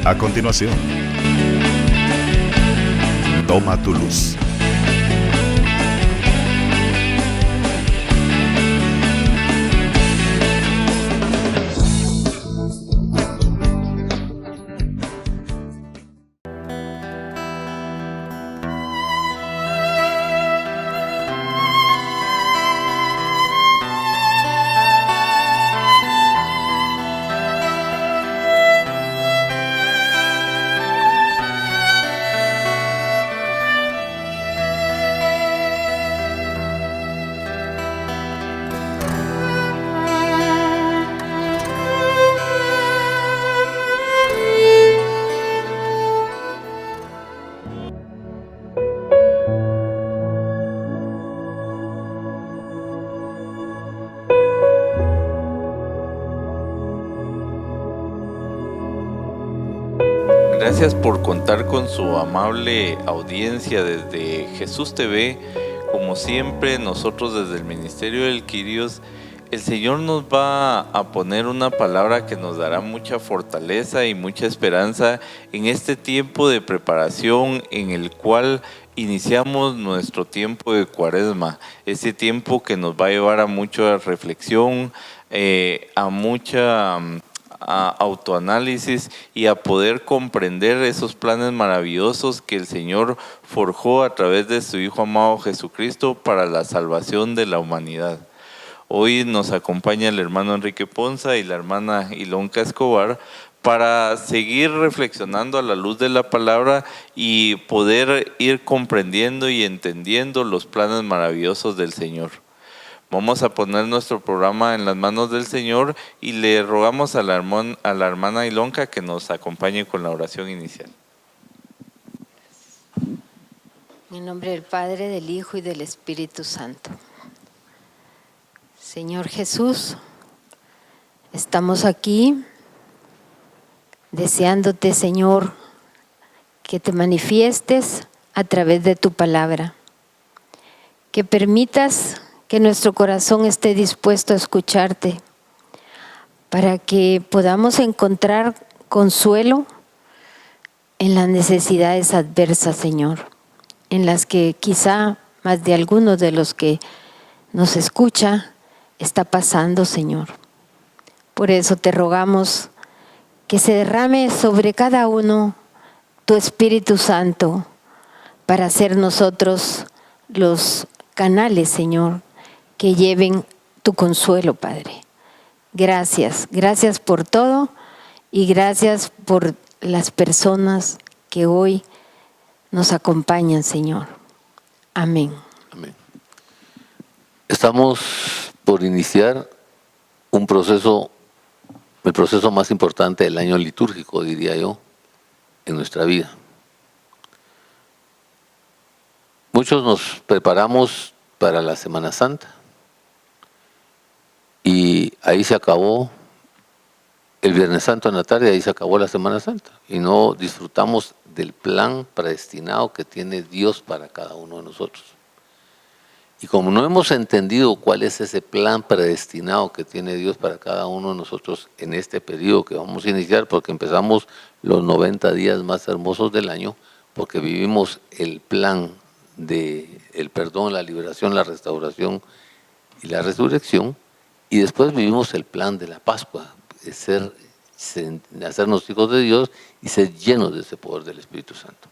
A continuación, Toma tu luz. Gracias por contar con su amable audiencia desde Jesús TV. Como siempre, nosotros desde el Ministerio del Quirios, el Señor nos va a poner una palabra que nos dará mucha fortaleza y mucha esperanza en este tiempo de preparación en el cual iniciamos nuestro tiempo de Cuaresma. Ese tiempo que nos va a llevar a mucha reflexión, a mucha autoanálisis y a poder comprender esos planes maravillosos que el Señor forjó a través de su Hijo amado Jesucristo para la salvación de la humanidad. Hoy nos acompaña el hermano Enrique Ponza y la hermana Ilonka Escobar para seguir reflexionando a la luz de la palabra y poder ir comprendiendo y entendiendo los planes maravillosos del Señor. Vamos a poner nuestro programa en las manos del Señor y le rogamos a la hermana Ilonka que nos acompañe con la oración inicial. En nombre del Padre, del Hijo y del Espíritu Santo. Señor Jesús, estamos aquí deseándote, Señor, que te manifiestes a través de tu palabra, que permitas que nuestro corazón esté dispuesto a escucharte para que podamos encontrar consuelo en las necesidades adversas, Señor, en las que quizá más de algunos de los que nos escucha está pasando, Señor. Por eso te rogamos que se derrame sobre cada uno tu Espíritu Santo para ser nosotros los canales, Señor, que lleven tu consuelo, Padre. Gracias, gracias por todo y gracias por las personas que hoy nos acompañan, Señor. Amén. Amén. Estamos por iniciar un proceso, el proceso más importante del año litúrgico, diría yo, en nuestra vida. Muchos nos preparamos para la Semana Santa y ahí se acabó el Viernes Santo en la tarde, ahí se acabó la Semana Santa y no disfrutamos del plan predestinado que tiene Dios para cada uno de nosotros. Y como no hemos entendido cuál es ese plan predestinado que tiene Dios para cada uno de nosotros en este periodo que vamos a iniciar, porque empezamos los 90 días más hermosos del año, porque vivimos el plan del perdón, la liberación, la restauración y la resurrección, y después vivimos el plan de la Pascua, de hacernos hijos de Dios y ser llenos de ese poder del Espíritu Santo.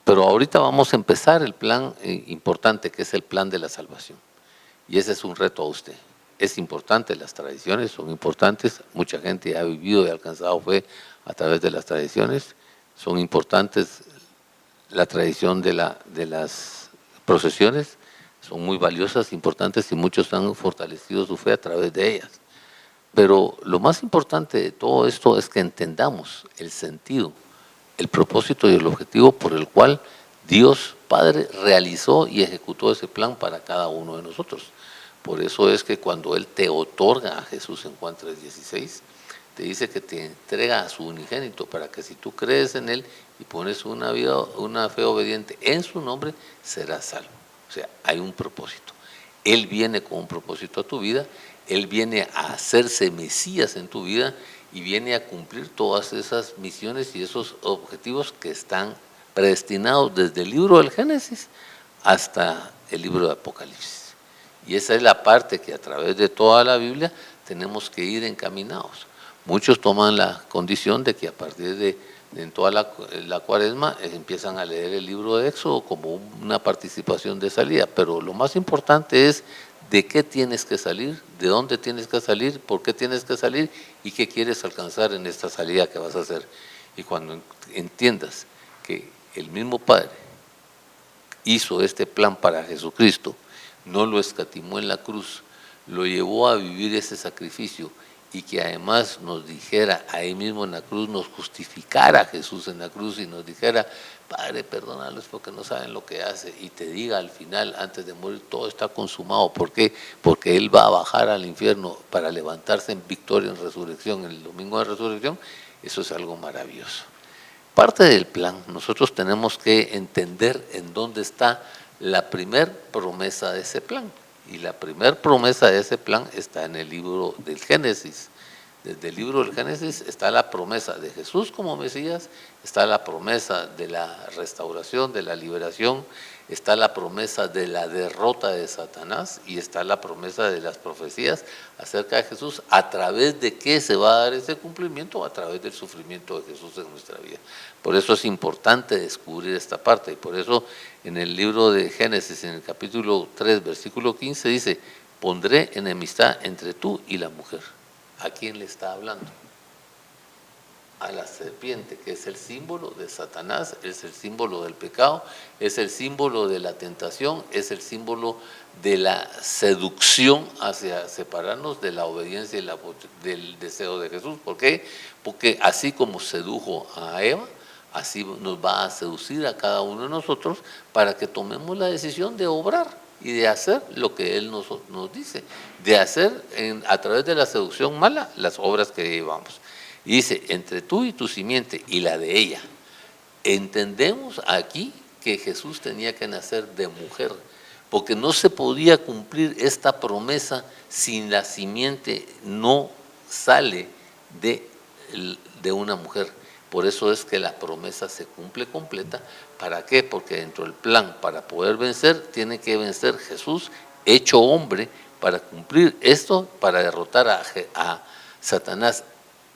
Pero ahorita vamos a empezar el plan importante, que es el plan de la salvación. Y ese es un reto a usted. Es importante, las tradiciones son importantes. Mucha gente ha vivido y ha alcanzado fe a través de las tradiciones. Son importantes la tradición de las procesiones. Son muy valiosas, importantes y muchos han fortalecido su fe a través de ellas. Pero lo más importante de todo esto es que entendamos el sentido, el propósito y el objetivo por el cual Dios Padre realizó y ejecutó ese plan para cada uno de nosotros. Por eso es que cuando Él te otorga a Jesús en Juan 3:16, te dice que te entrega a su unigénito para que si tú crees en Él y pones una fe obediente en su nombre, serás salvo. O sea, hay un propósito. Él viene con un propósito a tu vida, Él viene a hacerse Mesías en tu vida y viene a cumplir todas esas misiones y esos objetivos que están predestinados desde el libro del Génesis hasta el libro de Apocalipsis. Y esa es la parte que a través de toda la Biblia tenemos que ir encaminados. Muchos toman la condición de que a partir de en toda la cuaresma empiezan a leer el libro de Éxodo como una participación de salida, pero lo más importante es de qué tienes que salir, de dónde tienes que salir, por qué tienes que salir y qué quieres alcanzar en esta salida que vas a hacer. Y cuando entiendas que el mismo Padre hizo este plan para Jesucristo, no lo escatimó en la cruz, lo llevó a vivir ese sacrificio y que además nos dijera ahí mismo en la cruz, nos justificara a Jesús en la cruz y nos dijera, Padre, perdónalos porque no saben lo que hace, y te diga al final, antes de morir, todo está consumado. ¿Por qué? Porque Él va a bajar al infierno para levantarse en victoria en resurrección, en el domingo de resurrección. Eso es algo maravilloso. Parte del plan, nosotros tenemos que entender en dónde está la primer promesa de ese plan. Y la primera promesa de ese plan está en el libro del Génesis. Desde el libro del Génesis está la promesa de Jesús como Mesías, está la promesa de la restauración, de la liberación, está la promesa de la derrota de Satanás y está la promesa de las profecías acerca de Jesús. ¿A través de qué se va a dar ese cumplimiento? A través del sufrimiento de Jesús en nuestra vida. Por eso es importante descubrir esta parte, y por eso en el libro de Génesis, en el capítulo 3, versículo 15, dice, pondré enemistad entre tú y la mujer. ¿A quién le está hablando? A la serpiente, que es el símbolo de Satanás, es el símbolo del pecado, es el símbolo de la tentación, es el símbolo de la seducción hacia separarnos de la obediencia y del deseo de Jesús. ¿Por qué? Porque así como sedujo a Eva, así nos va a seducir a cada uno de nosotros para que tomemos la decisión de obrar y de hacer lo que Él nos dice, de hacer a través de la seducción mala las obras que llevamos. Y dice, entre tú y tu simiente y la de ella. Entendemos aquí que Jesús tenía que nacer de mujer, porque no se podía cumplir esta promesa si la simiente no sale de una mujer. Por eso es que la promesa se cumple completa. ¿Para qué? Porque dentro del plan, para poder vencer, tiene que vencer Jesús, hecho hombre, para cumplir esto, para derrotar a Satanás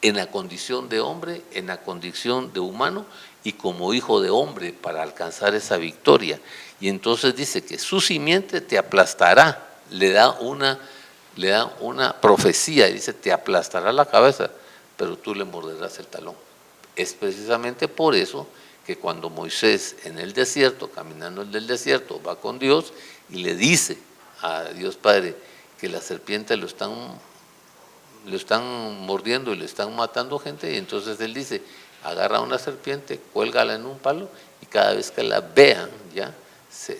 en la condición de hombre, en la condición de humano y como hijo de hombre, para alcanzar esa victoria. Y entonces dice que su simiente te aplastará, le da una profecía, y dice, te aplastará la cabeza, pero tú le morderás el talón. Es precisamente por eso que cuando Moisés en el desierto, caminando en el desierto, va con Dios y le dice a Dios Padre que la serpiente lo están mordiendo y le están matando gente, y entonces él dice, agarra una serpiente, cuélgala en un palo y cada vez que la vean ya,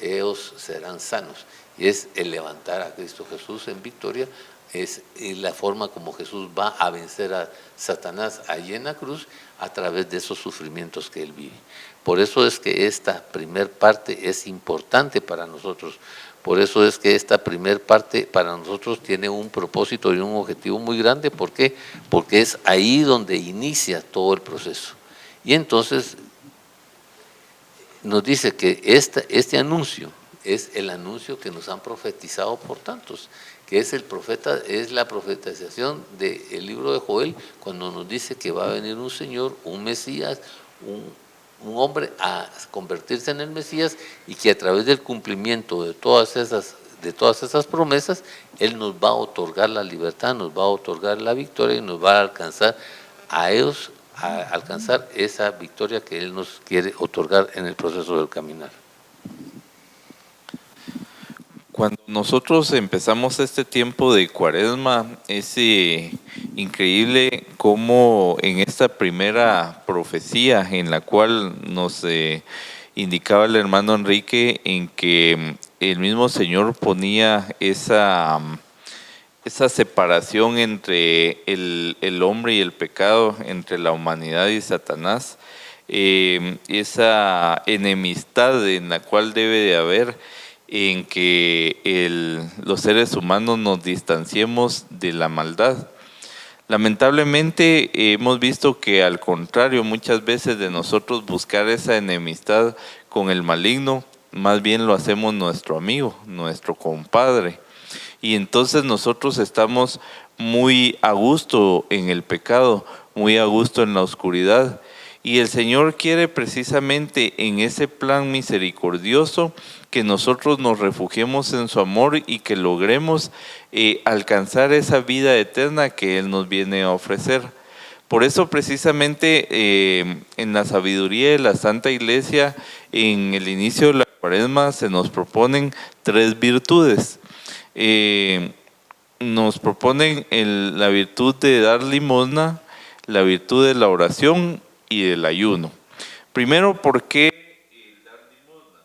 ellos serán sanos. Y es el levantar a Cristo Jesús en victoria, es la forma como Jesús va a vencer a Satanás allí en la cruz a través de esos sufrimientos que Él vive. Por eso es que esta primer parte es importante para nosotros. Por eso es que esta primer parte para nosotros tiene un propósito y un objetivo muy grande. ¿Por qué? Porque es ahí donde inicia todo el proceso. Y entonces nos dice que este anuncio es el anuncio que nos han profetizado por tantos, que es la profetización del libro de Joel, cuando nos dice que va a venir un Señor, un Mesías, un hombre a convertirse en el Mesías, y que a través del cumplimiento de todas esas promesas, Él nos va a otorgar la libertad, nos va a otorgar la victoria y nos va a alcanzar a ellos, a alcanzar esa victoria que Él nos quiere otorgar en el proceso del caminar. Cuando nosotros empezamos este tiempo de Cuaresma, es increíble cómo en esta primera profecía en la cual nos indicaba el hermano Enrique, en que el mismo Señor ponía esa separación entre el hombre y el pecado, entre la humanidad y Satanás, esa enemistad en la cual debe de haber, en que los seres humanos nos distanciemos de la maldad. Lamentablemente hemos visto que al contrario, muchas veces de nosotros buscar esa enemistad con el maligno, más bien lo hacemos nuestro amigo, nuestro compadre. Y entonces nosotros estamos muy a gusto en el pecado, muy a gusto en la oscuridad. Y el Señor quiere precisamente en ese plan misericordioso que nosotros nos refugiemos en su amor y que logremos alcanzar esa vida eterna que Él nos viene a ofrecer. Por eso precisamente en la sabiduría de la Santa Iglesia, en el inicio de la Cuaresma se nos proponen 3 virtudes. Nos proponen la virtud de dar limosna, la virtud de la oración y del ayuno. Primero, ¿por qué dar limosna?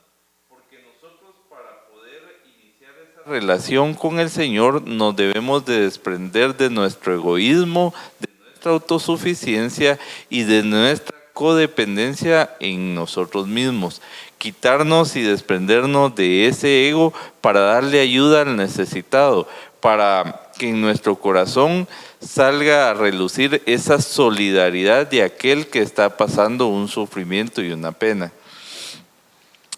Porque nosotros, para poder iniciar esa relación con el Señor, nos debemos de desprender de nuestro egoísmo, de nuestra autosuficiencia y de nuestra codependencia en nosotros mismos. Quitarnos y desprendernos de ese ego para darle ayuda al necesitado, para que en nuestro corazón salga a relucir esa solidaridad de aquel que está pasando un sufrimiento y una pena.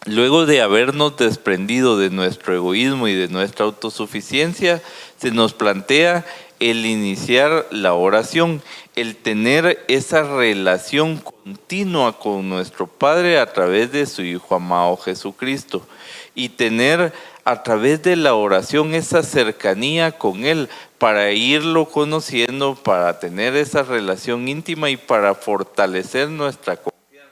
Luego de habernos desprendido de nuestro egoísmo y de nuestra autosuficiencia, se nos plantea el iniciar la oración, el tener esa relación continua con nuestro Padre a través de su Hijo amado Jesucristo y tener a través de la oración esa cercanía con Él para irlo conociendo, para tener esa relación íntima y para fortalecer nuestra confianza.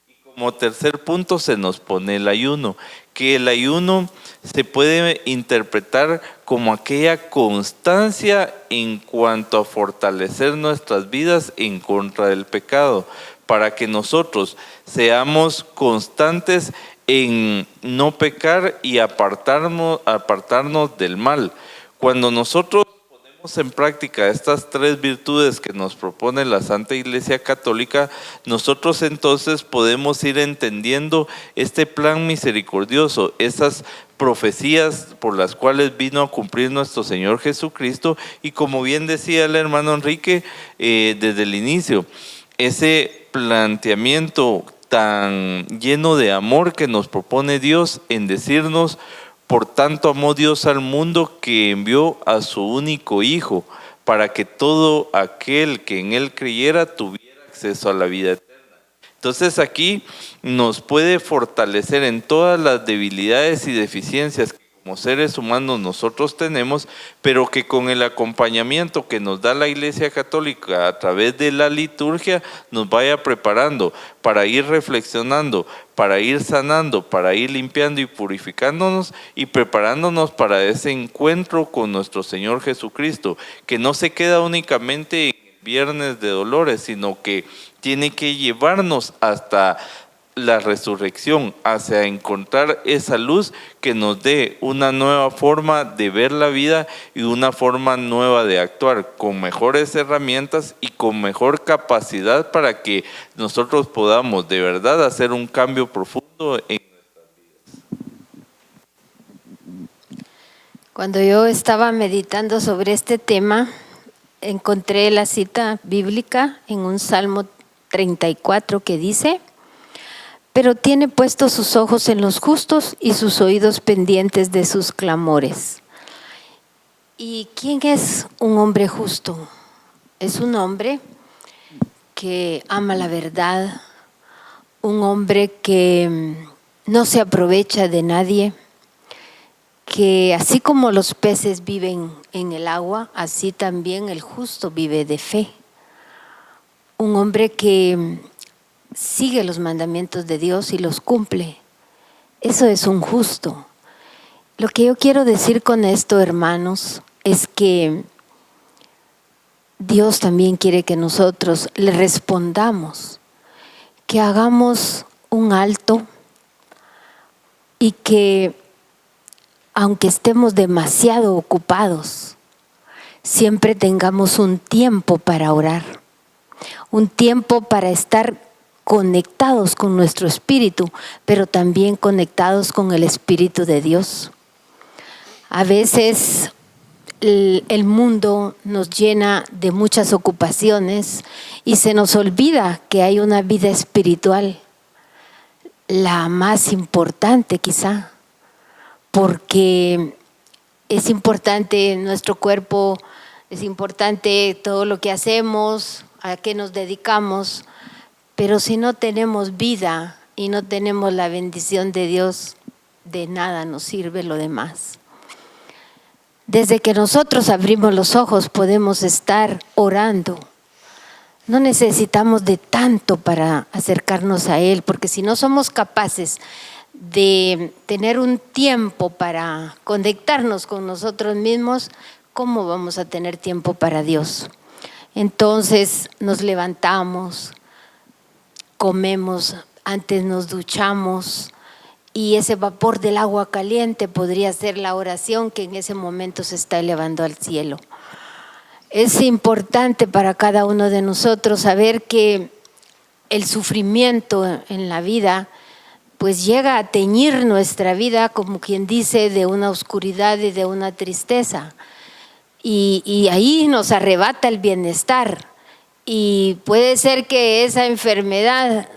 Y como tercer punto se nos pone el ayuno, que el ayuno se puede interpretar como aquella constancia en cuanto a fortalecer nuestras vidas en contra del pecado, para que nosotros seamos constantes en no pecar y apartarnos del mal. Cuando nosotros ponemos en práctica estas 3 virtudes que nos propone la Santa Iglesia Católica, nosotros entonces podemos ir entendiendo este plan misericordioso, esas profecías por las cuales vino a cumplir nuestro Señor Jesucristo, y como bien decía el hermano Enrique desde el inicio, ese planteamiento tan lleno de amor que nos propone Dios en decirnos: por tanto amó Dios al mundo que envió a su único Hijo, para que todo aquel que en Él creyera tuviera acceso a la vida eterna. Entonces aquí nos puede fortalecer en todas las debilidades y deficiencias que como seres humanos nosotros tenemos, pero que con el acompañamiento que nos da la Iglesia Católica a través de la liturgia nos vaya preparando para ir reflexionando, para ir sanando, para ir limpiando y purificándonos y preparándonos para ese encuentro con nuestro Señor Jesucristo, que no se queda únicamente en el Viernes de Dolores, sino que tiene que llevarnos hasta la resurrección, hacia encontrar esa luz que nos dé una nueva forma de ver la vida y una forma nueva de actuar, con mejores herramientas y con mejor capacidad para que nosotros podamos de verdad hacer un cambio profundo en nuestras vidas. Cuando yo estaba meditando sobre este tema, encontré la cita bíblica en un Salmo 34 que dice: pero tiene puestos sus ojos en los justos y sus oídos pendientes de sus clamores. ¿Y quién es un hombre justo? Es un hombre que ama la verdad, un hombre que no se aprovecha de nadie, que así como los peces viven en el agua, así también el justo vive de fe. Un hombre que sigue los mandamientos de Dios y los cumple. Eso es un justo. Lo que yo quiero decir con esto, hermanos, es que Dios también quiere que nosotros le respondamos, que hagamos un alto y que, aunque estemos demasiado ocupados, siempre tengamos un tiempo para orar, un tiempo para estar conectados con nuestro espíritu, pero también conectados con el Espíritu de Dios. A veces el mundo nos llena de muchas ocupaciones y se nos olvida que hay una vida espiritual, la más importante quizá, porque es importante nuestro cuerpo, es importante todo lo que hacemos, a qué nos dedicamos, pero si no tenemos vida y no tenemos la bendición de Dios, de nada nos sirve lo demás. Desde que nosotros abrimos los ojos podemos estar orando. No necesitamos de tanto para acercarnos a Él, porque si no somos capaces de tener un tiempo para conectarnos con nosotros mismos, ¿cómo vamos a tener tiempo para Dios? Entonces nos levantamos, comemos, antes nos duchamos, y ese vapor del agua caliente podría ser la oración que en ese momento se está elevando al cielo. Es importante para cada uno de nosotros saber que el sufrimiento en la vida pues llega a teñir nuestra vida, como quien dice, de una oscuridad y de una tristeza. Y ahí nos arrebata el bienestar. Y puede ser que esa enfermedad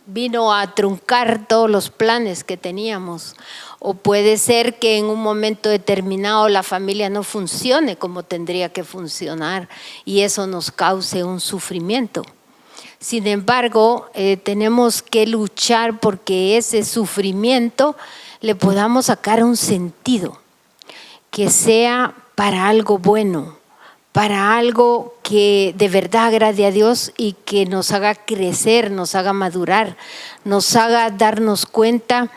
vino a truncar todos los planes que teníamos. O puede ser que en un momento determinado la familia no funcione como tendría que funcionar y eso nos cause un sufrimiento. Sin embargo, tenemos que luchar porque ese sufrimiento le podamos sacar un sentido, que sea para algo bueno, para algo que de verdad agrade a Dios y que nos haga crecer, nos haga madurar, nos haga darnos cuenta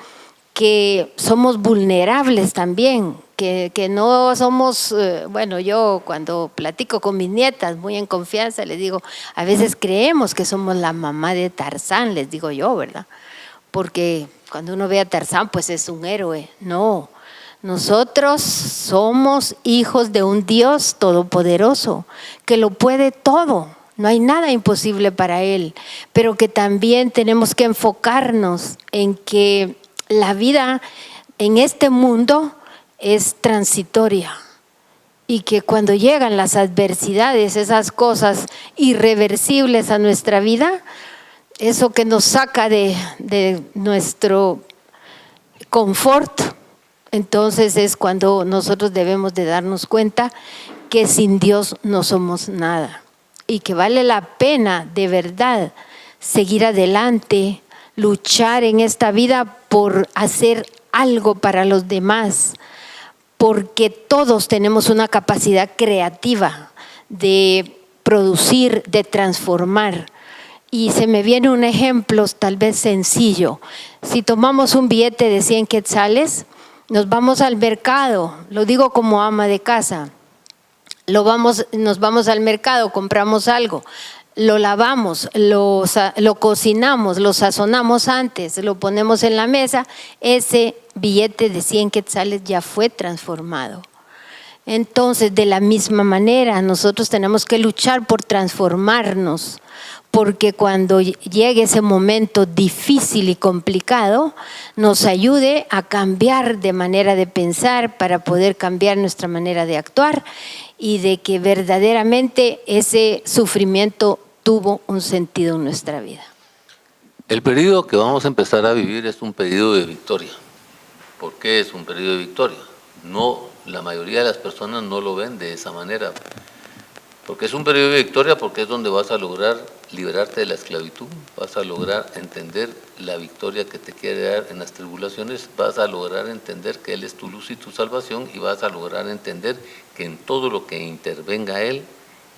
que somos vulnerables también, que no somos, bueno, yo cuando platico con mis nietas muy en confianza les digo, a veces creemos que somos la mamá de Tarzán, les digo yo, ¿verdad? Porque cuando uno ve a Tarzán pues es un héroe. No, nosotros somos hijos de un Dios todopoderoso que lo puede todo. No hay nada imposible para Él, pero que también tenemos que enfocarnos en que la vida en este mundo es transitoria y que cuando llegan las adversidades, esas cosas irreversibles a nuestra vida, eso que nos saca de nuestro confort, entonces es cuando nosotros debemos de darnos cuenta que sin Dios no somos nada y que vale la pena de verdad seguir adelante, luchar en esta vida por hacer algo para los demás, porque todos tenemos una capacidad creativa de producir, de transformar. Y se me viene un ejemplo tal vez sencillo. Si tomamos un billete de 100 quetzales, nos vamos al mercado, lo digo como ama de casa, nos vamos al mercado, compramos algo, lo lavamos, lo cocinamos, lo sazonamos antes, lo ponemos en la mesa, ese billete de 100 quetzales ya fue transformado. Entonces, de la misma manera, nosotros tenemos que luchar por transformarnos, porque cuando llegue ese momento difícil y complicado, nos ayude a cambiar de manera de pensar para poder cambiar nuestra manera de actuar y de que verdaderamente ese sufrimiento tuvo un sentido en nuestra vida. El periodo que vamos a empezar a vivir es un periodo de victoria. ¿Por qué es un periodo de victoria? No, la mayoría de las personas no lo ven de esa manera. Porque es un periodo de victoria porque es donde vas a lograr liberarte de la esclavitud, vas a lograr entender la victoria que te quiere dar en las tribulaciones, vas a lograr entender que Él es tu luz y tu salvación y vas a lograr entender que en todo lo que intervenga Él,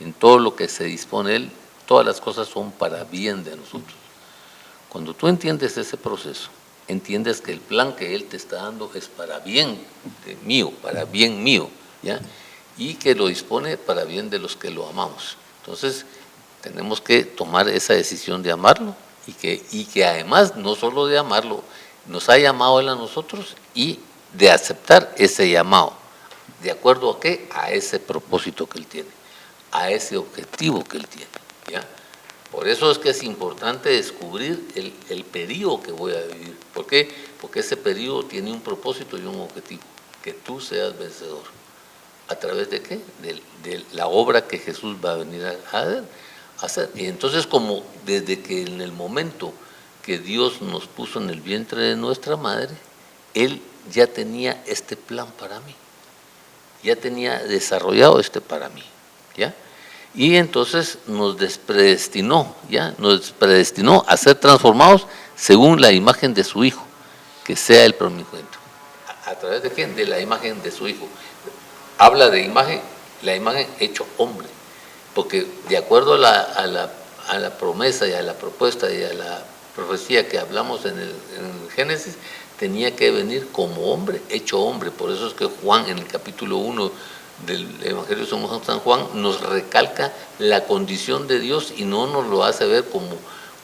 en todo lo que se dispone Él, todas las cosas son para bien de nosotros. Cuando tú entiendes ese proceso, entiendes que el plan que Él te está dando es para bien mío, ¿ya? Y que lo dispone para bien de los que lo amamos. Entonces, tenemos que tomar esa decisión de amarlo y que además, no solo de amarlo, nos ha llamado Él a nosotros y de aceptar ese llamado. ¿De acuerdo a qué? A ese propósito que Él tiene, a ese objetivo que Él tiene, ¿ya? Por eso es que es importante descubrir el periodo que voy a vivir. ¿Por qué? Porque ese periodo tiene un propósito y un objetivo, que tú seas vencedor. ¿A través de qué? De la obra que Jesús va a venir a hacer. Y entonces, como desde que en el momento que Dios nos puso en el vientre de nuestra madre, Él ya tenía este plan para mí, ya tenía desarrollado para mí, ¿ya? Y entonces nos predestinó a ser transformados según la imagen de su Hijo, que sea el primogénito. ¿A través de quién? De la imagen de su Hijo. Habla de imagen, la imagen hecho hombre, porque de acuerdo a la promesa y a la propuesta y a la profecía que hablamos en el Génesis, tenía que venir como hombre, hecho hombre. Por eso es que Juan, en el capítulo 1 del Evangelio de San Juan, nos recalca la condición de Dios y no nos lo hace ver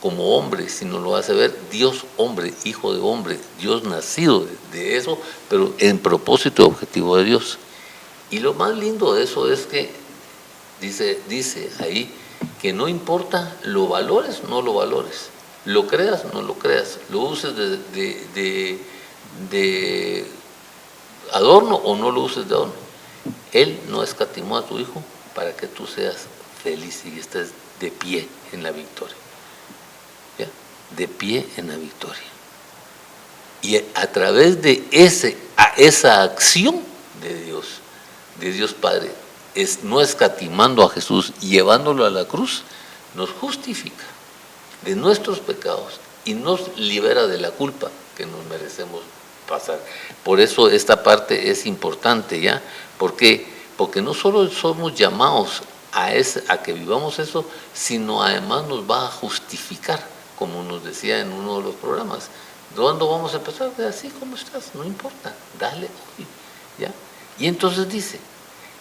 como hombre, sino lo hace ver Dios hombre, hijo de hombre, Dios nacido de eso, pero en propósito y objetivo de Dios. Y lo más lindo de eso es que dice ahí que no importa lo valores, no lo valores, lo creas, no lo creas, lo uses de adorno o no lo uses de adorno. Él no escatimó a tu Hijo para que tú seas feliz y estés de pie en la victoria. ¿Ya? De pie en la victoria. Y a través de esa acción de Dios Padre, no escatimando a Jesús, llevándolo a la cruz, nos justifica de nuestros pecados y nos libera de la culpa que nos merecemos pasar. Por eso esta parte es importante, ¿ya? ¿Por qué? Porque no solo somos llamados a que vivamos eso, sino además nos va a justificar, como nos decía en uno de los programas. ¿Dónde vamos a empezar? De así como estás, no importa, dale hoy, ¿ya? Y entonces dice,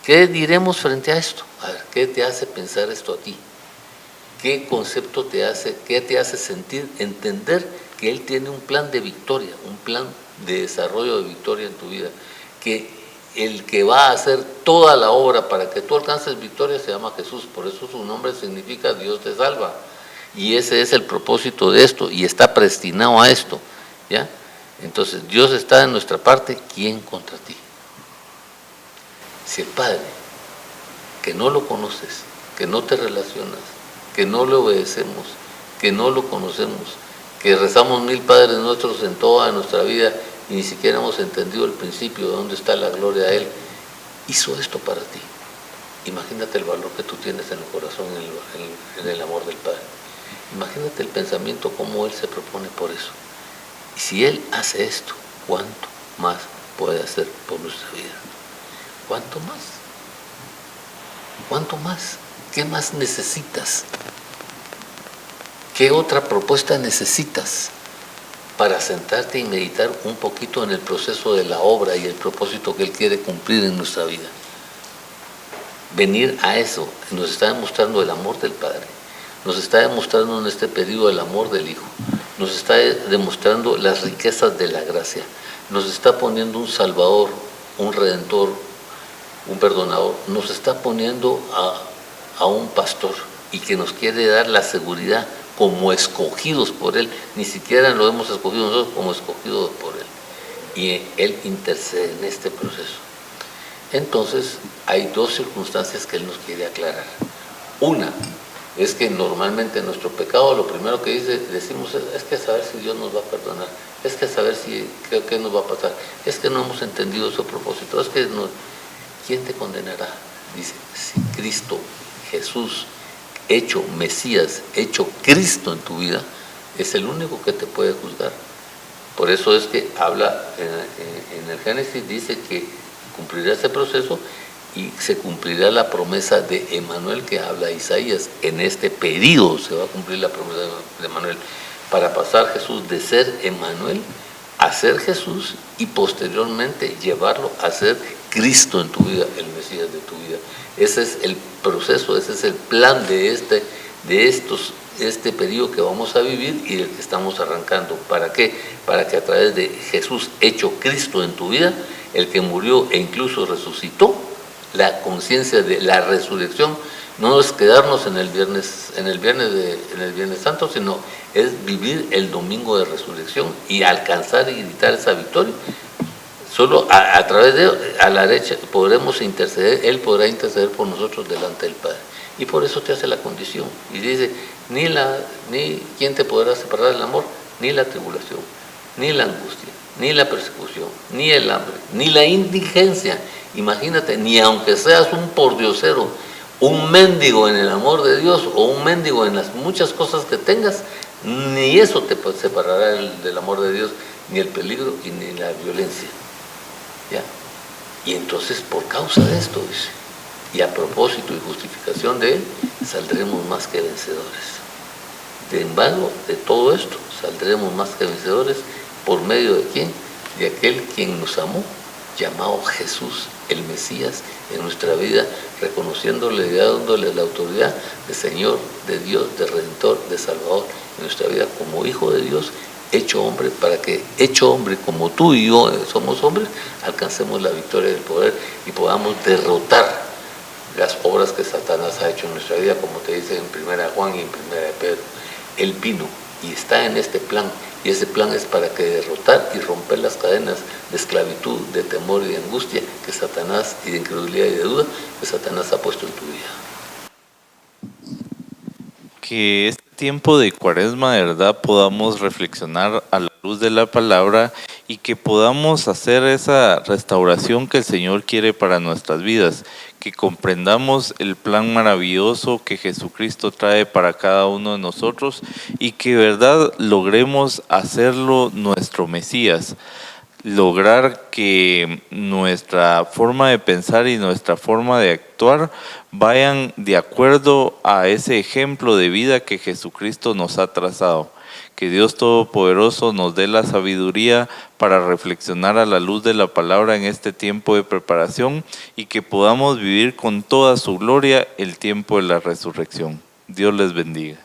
¿qué diremos frente a esto? A ver, ¿qué te hace pensar esto a ti? ¿Qué concepto qué te hace sentir, entender que Él tiene un plan de victoria, un plan de desarrollo de victoria en tu vida? Que el que va a hacer toda la obra para que tú alcances victoria se llama Jesús, por eso su nombre significa Dios te salva. Y ese es el propósito de esto, y está predestinado a esto, ¿ya? Entonces, Dios está en nuestra parte, ¿quién contra ti? Si el Padre, que no lo conoces, que no te relacionas, que no le obedecemos, que no lo conocemos, que rezamos 1000 Padres Nuestros en toda nuestra vida y ni siquiera hemos entendido el principio de dónde está la gloria de Él, hizo esto para ti. Imagínate el valor que tú tienes en el corazón, en el amor del Padre. Imagínate el pensamiento, cómo Él se propone por eso. Y si Él hace esto, ¿cuánto más puede hacer por nuestra vida? ¿Cuánto más? ¿Cuánto más? ¿Qué más necesitas? ¿Qué otra propuesta necesitas para sentarte y meditar un poquito en el proceso de la obra y el propósito que Él quiere cumplir en nuestra vida? Venir a eso nos está demostrando el amor del Padre, nos está demostrando en este periodo el amor del Hijo, nos está demostrando las riquezas de la gracia, nos está poniendo un Salvador, un Redentor, un Perdonador, nos está poniendo a un Pastor y que nos quiere dar la seguridad como escogidos por Él, ni siquiera lo hemos escogido nosotros, como escogidos por Él, y Él intercede en este proceso. Entonces hay dos circunstancias que Él nos quiere aclarar. Una es que normalmente en nuestro pecado lo primero que decimos es que saber si Dios nos va a perdonar, es que saber qué nos va a pasar, es que no hemos entendido su propósito, es que ¿quién te condenará? Dice, si Cristo, Jesús, hecho Mesías, hecho Cristo en tu vida, es el único que te puede juzgar. Por eso es que habla en el Génesis, dice que cumplirá ese proceso y se cumplirá la promesa de Emanuel que habla Isaías. En este periodo se va a cumplir la promesa de Emanuel, para pasar Jesús de ser Emanuel a ser Jesús y posteriormente llevarlo a ser Cristo en tu vida, el Mesías de tu vida. Ese es el proceso, ese es el plan de este periodo que vamos a vivir y del que estamos arrancando. ¿Para qué? Para que a través de Jesús hecho Cristo en tu vida, el que murió e incluso resucitó, la conciencia de la resurrección no es quedarnos en el Viernes Santo, sino es vivir el domingo de resurrección y alcanzar y gritar esa victoria Solo a través de a la derecha podremos interceder, Él podrá interceder por nosotros delante del Padre. Y por eso te hace la condición. Y dice, ni quién te podrá separar del amor, ni la tribulación, ni la angustia, ni la persecución, ni el hambre, ni la indigencia. Imagínate, ni aunque seas un pordiosero, un mendigo en el amor de Dios o un mendigo en las muchas cosas que tengas, ni eso te separará del amor de Dios, ni el peligro y ni la violencia. ¿Ya? Y entonces por causa de esto, dice, y a propósito y justificación de Él, saldremos más que vencedores. De embargo, de todo esto, saldremos más que vencedores, ¿por medio de quién? De aquel quien nos amó, llamado Jesús, el Mesías, en nuestra vida, reconociéndole y dándole la autoridad de Señor, de Dios, de Redentor, de Salvador, en nuestra vida como Hijo de Dios, hecho hombre, para que, hecho hombre como tú y yo somos hombres, alcancemos la victoria del poder y podamos derrotar las obras que Satanás ha hecho en nuestra vida, como te dice en 1 Juan y en 1 Pedro. Él vino y está en este plan, y ese plan es para que derrotar y romper las cadenas de esclavitud, de temor y de angustia que Satanás, y de incredulidad y de duda que Satanás ha puesto en tu vida. Que este tiempo de Cuaresma de verdad podamos reflexionar a la luz de la palabra y que podamos hacer esa restauración que el Señor quiere para nuestras vidas, que comprendamos el plan maravilloso que Jesucristo trae para cada uno de nosotros y que de verdad logremos hacerlo nuestro Mesías. Lograr que nuestra forma de pensar y nuestra forma de actuar vayan de acuerdo a ese ejemplo de vida que Jesucristo nos ha trazado. Que Dios Todopoderoso nos dé la sabiduría para reflexionar a la luz de la palabra en este tiempo de preparación y que podamos vivir con toda su gloria el tiempo de la resurrección. Dios les bendiga.